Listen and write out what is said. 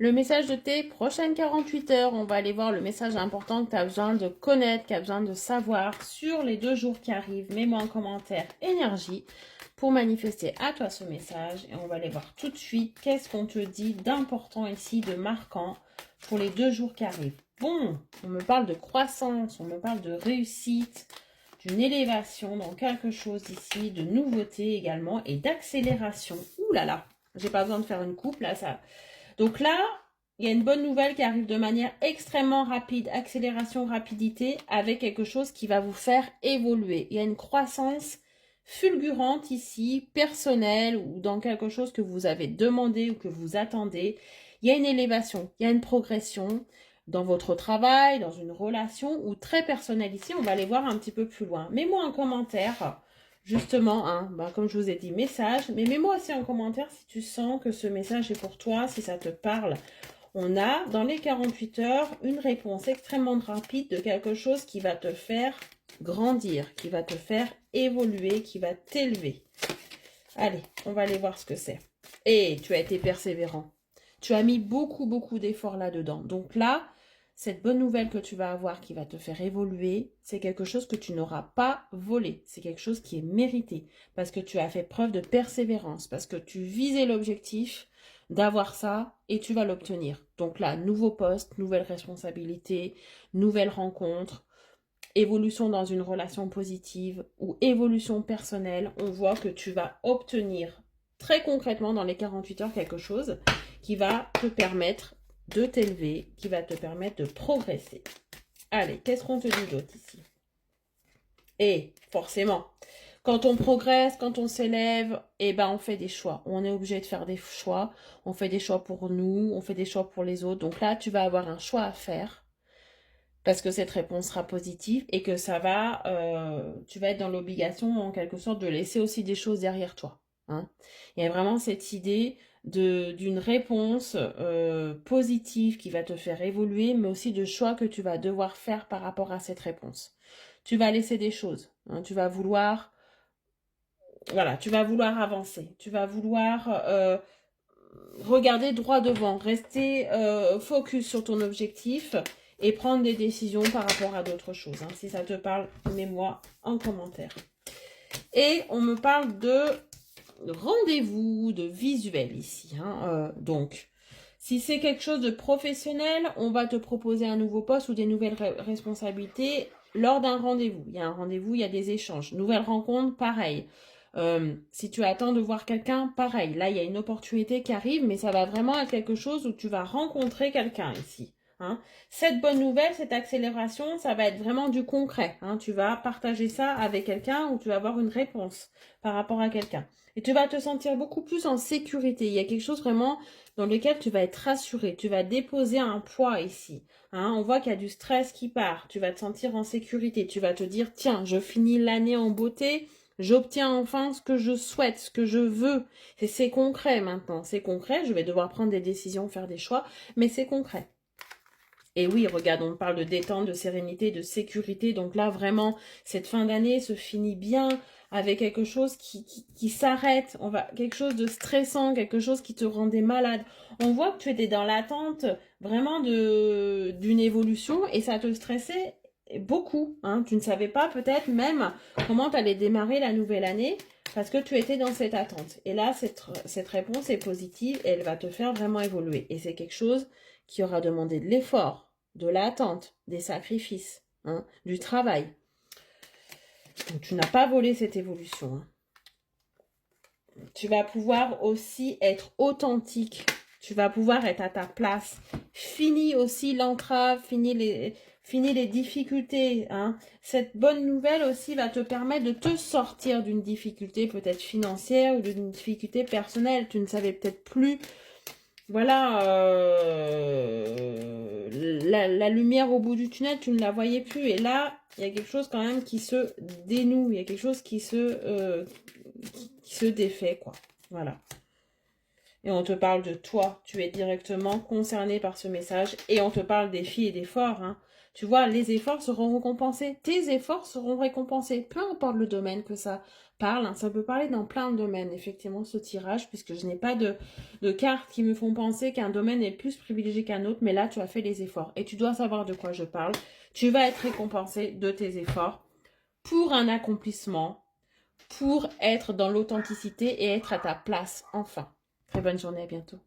Le message de tes prochaines 48 heures, on va aller voir le message important que tu as besoin de connaître, que tu as besoin de savoir sur les 2 jours qui arrivent. Mets-moi en commentaire énergie pour manifester à toi ce message. Et on va aller voir tout de suite qu'est-ce qu'on te dit d'important ici, de marquant pour les 2 jours qui arrivent. Bon, on me parle de croissance, on me parle de réussite, d'une élévation dans quelque chose ici, de nouveauté également et d'accélération. Ouh là là, j'ai pas besoin de faire une coupe là, ça... Donc là, il y a une bonne nouvelle qui arrive de manière extrêmement rapide, accélération, rapidité, avec quelque chose qui va vous faire évoluer. Il y a une croissance fulgurante ici, personnelle, ou dans quelque chose que vous avez demandé ou que vous attendez. Il y a une élévation, il y a une progression dans votre travail, dans une relation, ou très personnelle ici. On va aller voir un petit peu plus loin. Mets-moi en commentaire... Justement, hein, comme je vous ai dit, message. Mais mets-moi aussi en commentaire si tu sens que ce message est pour toi, si ça te parle. On a, dans les 48 heures, une réponse extrêmement rapide de quelque chose qui va te faire grandir, qui va te faire évoluer, qui va t'élever. Allez, on va aller voir ce que c'est. Et tu as été persévérant. Tu as mis beaucoup d'efforts là-dedans. Donc là... Cette bonne nouvelle que tu vas avoir qui va te faire évoluer, c'est quelque chose que tu n'auras pas volé. C'est quelque chose qui est mérité parce que tu as fait preuve de persévérance, parce que tu visais l'objectif d'avoir ça et tu vas l'obtenir. Donc là, nouveau poste, nouvelle responsabilité, nouvelle rencontre, évolution dans une relation positive ou évolution personnelle. On voit que tu vas obtenir très concrètement dans les 48 heures quelque chose qui va te permettre de t'élever, qui va te permettre de progresser. Allez, qu'est-ce qu'on te dit d'autre ici? Et forcément, quand on progresse, quand on s'élève, eh ben on fait des choix. On est obligé de faire des choix. On fait des choix pour nous, on fait des choix pour les autres. Donc là, tu vas avoir un choix à faire parce que cette réponse sera positive et que ça va, tu vas être dans l'obligation en quelque sorte de laisser aussi des choses derrière toi. Hein. Il y a vraiment cette idée d'une réponse positive qui va te faire évoluer, mais aussi de choix que tu vas devoir faire par rapport à cette réponse. Tu vas laisser des choses. Hein, tu vas vouloir, voilà, tu vas vouloir avancer. Tu vas vouloir regarder droit devant, rester focus sur ton objectif et prendre des décisions par rapport à d'autres choses. Hein. Si ça te parle, mets-moi en commentaire. Et on me parle de rendez-vous, de visuel ici. Hein. Donc, si c'est quelque chose de professionnel, on va te proposer un nouveau poste ou des nouvelles responsabilités lors d'un rendez-vous. Il y a un rendez-vous, il y a des échanges. Nouvelle rencontre, pareil. Si tu attends de voir quelqu'un, pareil. Là, il y a une opportunité qui arrive, mais ça va vraiment être quelque chose où tu vas rencontrer quelqu'un ici. Hein. Cette bonne nouvelle, cette accélération, ça va être vraiment du concret. Hein. Tu vas partager ça avec quelqu'un ou tu vas avoir une réponse par rapport à quelqu'un. Et tu vas te sentir beaucoup plus en sécurité. Il y a quelque chose vraiment dans lequel tu vas être rassuré. Tu vas déposer un poids ici. Hein. On voit qu'il y a du stress qui part. Tu vas te sentir en sécurité. Tu vas te dire, tiens, je finis l'année en beauté. J'obtiens enfin ce que je souhaite, ce que je veux. C'est concret maintenant. C'est concret. Je vais devoir prendre des décisions, faire des choix. Mais c'est concret. Et oui, regarde, on parle de détente, de sérénité, de sécurité. Donc là, vraiment, cette fin d'année se finit bien avec quelque chose qui s'arrête. Quelque chose de stressant, quelque chose qui te rendait malade. On voit que tu étais dans l'attente vraiment d'une évolution et ça te stressait beaucoup. Hein. Tu ne savais pas peut-être même comment tu allais démarrer la nouvelle année parce que tu étais dans cette attente. Et là, cette réponse est positive et elle va te faire vraiment évoluer. Et c'est quelque chose qui aura demandé de l'effort, de l'attente, des sacrifices, hein, du travail. Donc, tu n'as pas volé cette évolution. Hein. Tu vas pouvoir aussi être authentique. Tu vas pouvoir être à ta place. Fini aussi l'entrave, fini les difficultés. Hein. Cette bonne nouvelle aussi va te permettre de te sortir d'une difficulté peut-être financière ou d'une difficulté personnelle. Tu ne savais peut-être plus. Voilà, la lumière au bout du tunnel, tu ne la voyais plus. Et là, il y a quelque chose quand même qui se dénoue. Il y a quelque chose qui se défait, quoi. Voilà. Et on te parle de toi. Tu es directement concerné par ce message. Et on te parle des filles et des forts. Hein. Tu vois, les efforts seront récompensés. Tes efforts seront récompensés. Peu importe le domaine que ça. parle, hein. Ça peut parler dans plein de domaines, effectivement, ce tirage, puisque je n'ai pas de cartes qui me font penser qu'un domaine est plus privilégié qu'un autre, mais là, tu as fait les efforts et tu dois savoir de quoi je parle. Tu vas être récompensé de tes efforts pour un accomplissement, pour être dans l'authenticité et être à ta place, enfin. Très bonne journée, à bientôt.